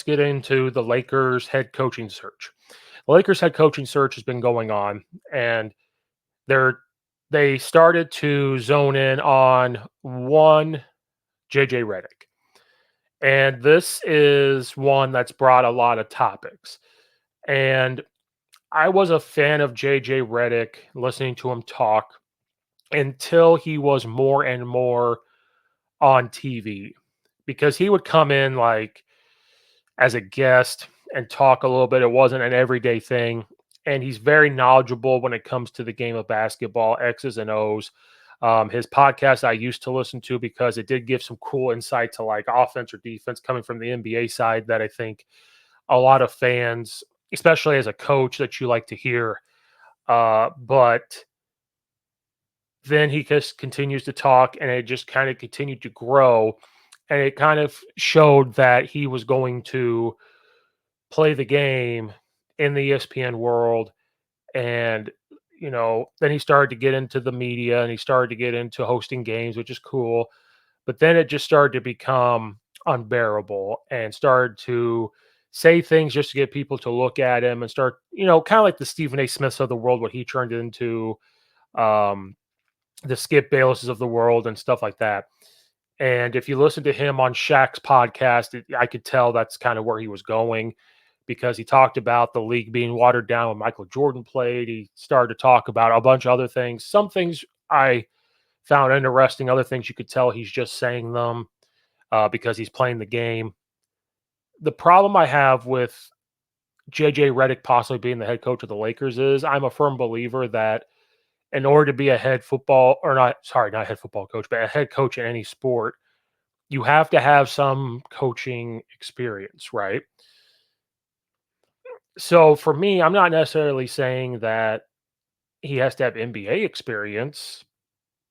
get into the Lakers head coaching search. The Lakers head coaching search has been going on, and they're they started to zone in on one JJ Reddick. And this is one that's brought a lot of topics. And I was a fan of JJ Reddick, listening to him talk until he was more and more on TV, because he would come in like as a guest and talk a little bit. It wasn't an everyday thing. And he's very knowledgeable when it comes to the game of basketball, X's and O's. His podcast I used to listen to because it did give some cool insight to like offense or defense coming from the NBA side that I think a lot of fans, especially as a coach, that you like to hear. But then he just continues to talk, and it just kind of continued to grow. And it kind of showed that he was going to play the game in the ESPN world. And, then he started to get into the media and he started to get into hosting games, which is cool. But then it just started to become unbearable and started to say things just to get people to look at him and start, kind of like the Stephen A. Smiths of the world, what he turned into, um, the Skip Baylesses of the world and stuff like that. And if you listen to him on Shaq's podcast, I could tell that's kind of where he was going, because he talked about the league being watered down when Michael Jordan played. He started to talk about a bunch of other things. Some things I found interesting, other things you could tell he's just saying them because he's playing the game. The problem I have with JJ Reddick possibly being the head coach of the Lakers is I'm a firm believer that in order to be a head football, or not, sorry, not head football coach, but a head coach in any sport, you have to have some coaching experience, right? So for me, I'm not necessarily saying that he has to have NBA experience,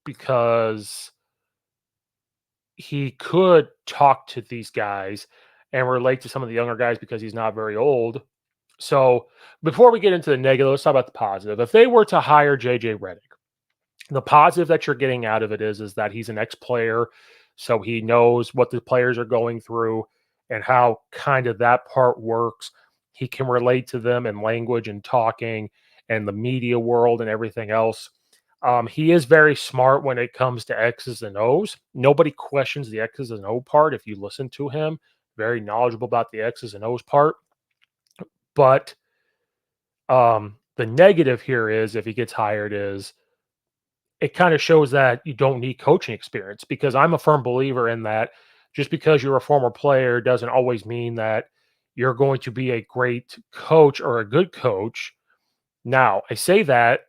because he could talk to these guys and relate to some of the younger guys because he's not very old. So before we get into the negative, let's talk about the positive. If they were to hire JJ Reddick, the positive that you're getting out of it is that he's an ex-player, so he knows what the players are going through and how kind of that part works. He can relate to them in language and talking and the media world and everything else. He is very smart when it comes to X's and O's. Nobody questions the X's and O part if you listen to him. Very knowledgeable about the X's and O's part. But the negative here is, if he gets hired, is it kind of shows that you don't need coaching experience, because I'm a firm believer in that just because you're a former player doesn't always mean that you're going to be a great coach or a good coach. Now, I say that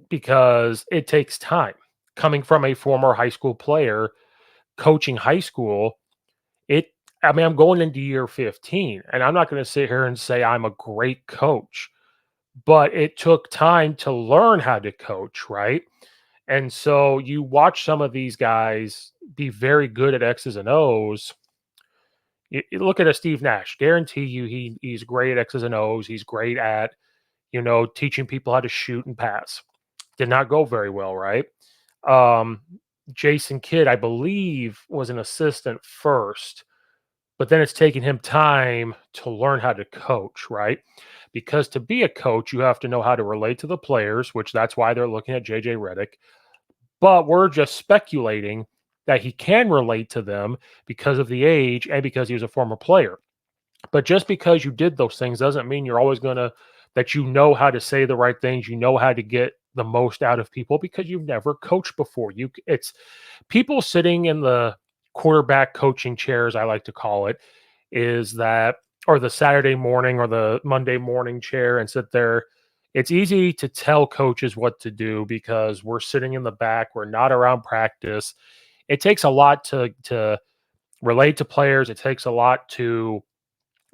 because it takes time. Coming from a former high school player, coaching high school, it I mean, I'm going into year 15, and I'm not going to sit here and say I'm a great coach, but it took time to learn how to coach, right? And so you watch some of these guys be very good at X's and O's. You look at a Steve Nash, guarantee you he's great at X's and O's. He's great at, teaching people how to shoot and pass. Did not go very well, right? Um, Jason Kidd, I believe, was an assistant first, but then it's taken him time to learn how to coach, right? Because to be a coach, you have to know how to relate to the players, which that's why they're looking at JJ Reddick. But we're just speculating that he can relate to them because of the age and because he was a former player. But just because you did those things doesn't mean you're always going to, that you know how to say the right things, you know how to get the most out of people, because you've never coached before. It's people sitting in the quarterback coaching chairs, I like to call it, is that, or the Saturday morning or the Monday morning chair, and sit there. It's easy to tell coaches what to do because we're sitting in the back, we're not around practice. It takes a lot to relate to players. It takes a lot to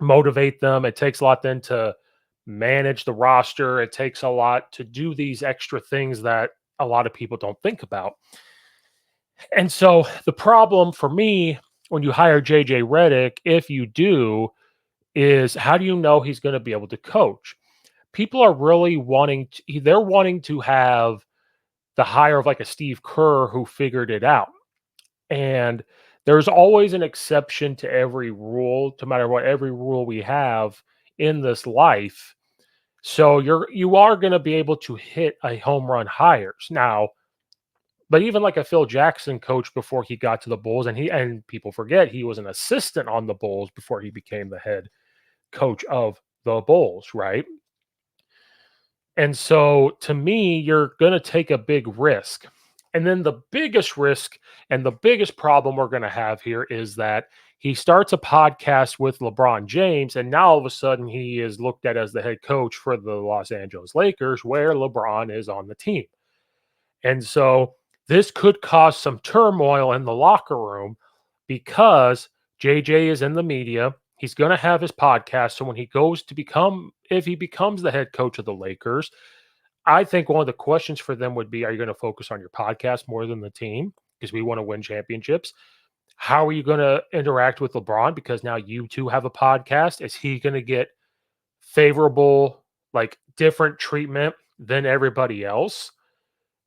motivate them. It takes a lot then to manage the roster. It takes a lot to do these extra things that a lot of people don't think about. And so the problem for me when you hire JJ Reddick, if you do, is how do you know he's going to be able to coach? People are really they're wanting to have the hire of like a Steve Kerr who figured it out. And there's always an exception to every rule, no matter what every rule we have in this life. So you are going to be able to hit a home run hires now. But even like a Phil Jackson coach before he got to the Bulls, and people forget he was an assistant on the Bulls before he became the head coach of the Bulls, right? And so to me, you're going to take a big risk. And then the biggest risk and the biggest problem we're going to have here is that he starts a podcast with LeBron James, and now all of a sudden he is looked at as the head coach for the Los Angeles Lakers, where LeBron is on the team. And so this could cause some turmoil in the locker room because JJ is in the media. He's going to have his podcast. So when he goes to if he becomes the head coach of the Lakers, I think one of the questions for them would be, are you going to focus on your podcast more than the team? Because we want to win championships. How are you going to interact with LeBron? Because now you two have a podcast. Is he going to get favorable, like different treatment than everybody else?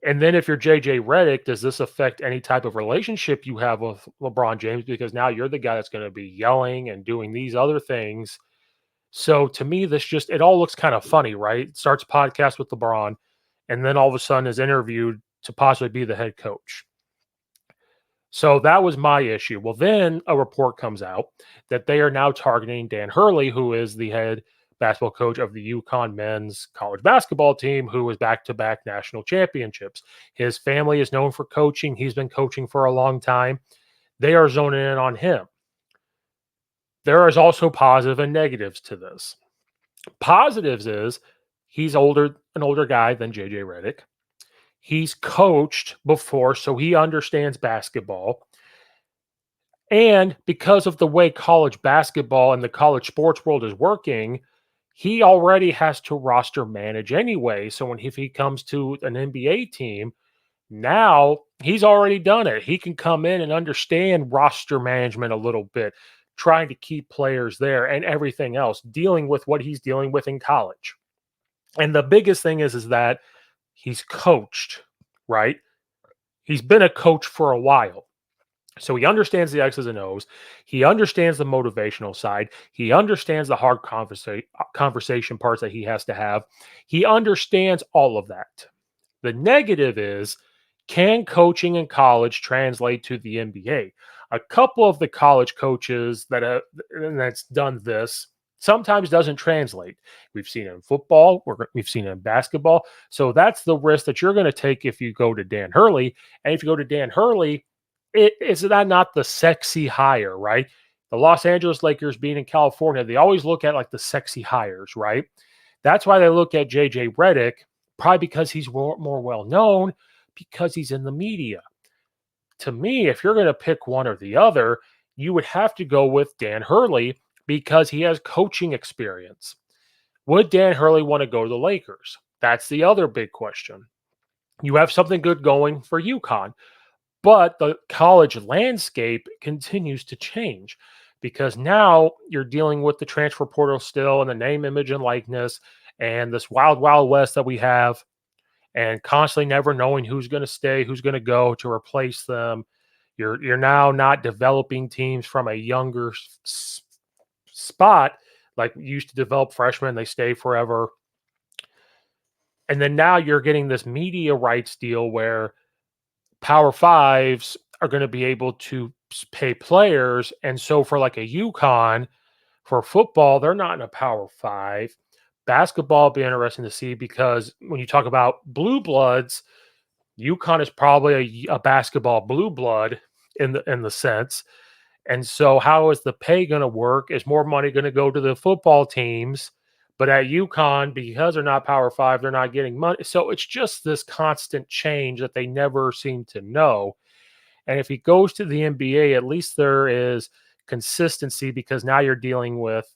And then if you're JJ Reddick, does this affect any type of relationship you have with LeBron James? Because now you're the guy that's going to be yelling and doing these other things. So to me, it all looks kind of funny, right? Starts a podcast with LeBron, and then all of a sudden is interviewed to possibly be the head coach. So that was my issue. Well, then a report comes out that they are now targeting Dan Hurley, who is the head basketball coach of the UConn men's college basketball team, who was back-to-back national championships. His family is known for coaching. He's been coaching for a long time. They are zoning in on him. There is also positive and negatives to this. Positives is he's an older guy than JJ Redick. He's coached before, so he understands basketball. And because of the way college basketball and the college sports world is working, he already has to roster manage anyway. So if he comes to an NBA team, now he's already done it. He can come in and understand roster management a little bit, trying to keep players there and everything else, dealing with what he's dealing with in college. And the biggest thing is that he's coached, right? He's been a coach for a while. So he understands the X's and O's. He understands the motivational side. He understands the hard conversation parts that he has to have. He understands all of that. The negative is, can coaching in college translate to the NBA? A couple of the college coaches that's done this sometimes doesn't translate. We've seen it in football. We've seen it in basketball. So that's the risk that you're going to take if you go to Dan Hurley. And if you go to Dan Hurley, is that not the sexy hire, right? The Los Angeles Lakers being in California, they always look at like the sexy hires, right? That's why they look at JJ Redick, probably because he's more well known, because he's in the media. To me, if you're going to pick one or the other, you would have to go with Dan Hurley because he has coaching experience. Would Dan Hurley want to go to the Lakers? That's the other big question. You have something good going for UConn, but the college landscape continues to change because now you're dealing with the transfer portal still and the name, image, and likeness and this wild, wild west that we have, and constantly never knowing who's going to stay, who's going to go to replace them. You're now not developing teams from a younger spot like we used to develop freshmen. They stay forever. And then now you're getting this media rights deal where Power Fives are going to be able to pay players. And so for like a UConn, for football, they're not in a Power Five. Basketball will be interesting to see because when you talk about blue bloods, UConn is probably a basketball blue blood in the sense. And so how is the pay going to work? Is more money going to go to the football teams? But at UConn, because they're not Power Five, they're not getting money. So it's just this constant change that they never seem to know. And if he goes to the NBA, at least there is consistency because now you're dealing with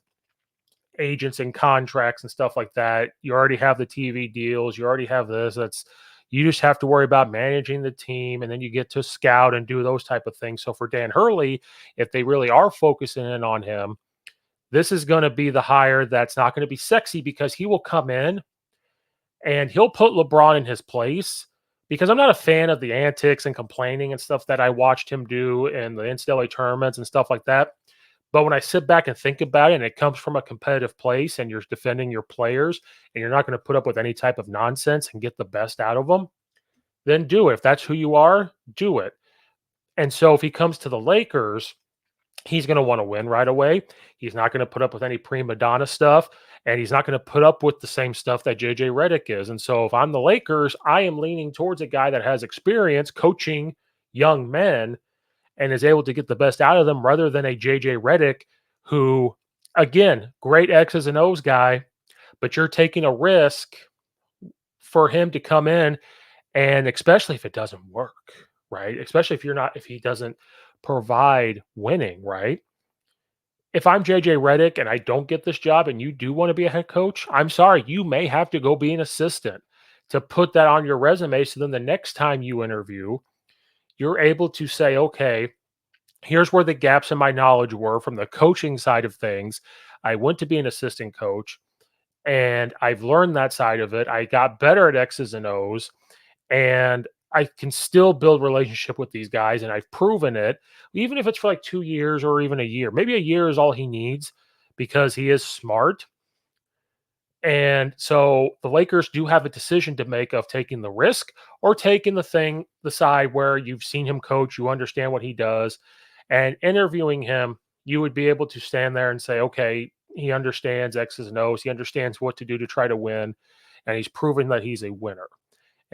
agents and contracts and stuff like that. You already have the TV deals. You already have this. You just have to worry about managing the team, and then you get to scout and do those type of things. So for Dan Hurley, if they really are focusing in on him, this is going to be the hire that's not going to be sexy because he will come in and he'll put LeBron in his place, because I'm not a fan of the antics and complaining and stuff that I watched him do in the NCAA tournaments and stuff like that. But when I sit back and think about it, and it comes from a competitive place, and you're defending your players, and you're not going to put up with any type of nonsense and get the best out of them, then do it. If that's who you are, do it. And so if he comes to the Lakers, he's going to want to win right away. He's not going to put up with any prima donna stuff, and he's not going to put up with the same stuff that JJ Reddick is. And so if I'm the Lakers, I am leaning towards a guy that has experience coaching young men and is able to get the best out of them rather than a JJ Reddick who, again, great X's and O's guy, but you're taking a risk for him to come in, and especially if it doesn't work, right? Especially if he doesn't provide winning, right? If I'm JJ Reddick and I don't get this job and you do want to be a head coach, I'm sorry, you may have to go be an assistant to put that on your resume. So then the next time you interview, you're able to say, okay, here's where the gaps in my knowledge were from the coaching side of things. I went to be an assistant coach and I've learned that side of it. I got better at X's and O's, and I can still build relationship with these guys, and I've proven it, even if it's for like 2 years or even a year. Maybe a year is all he needs because he is smart. And so the Lakers do have a decision to make of taking the risk or taking the side where you've seen him coach, you understand what he does, and interviewing him, you would be able to stand there and say, okay, he understands X's and O's, he understands what to do to try to win, and he's proven that he's a winner.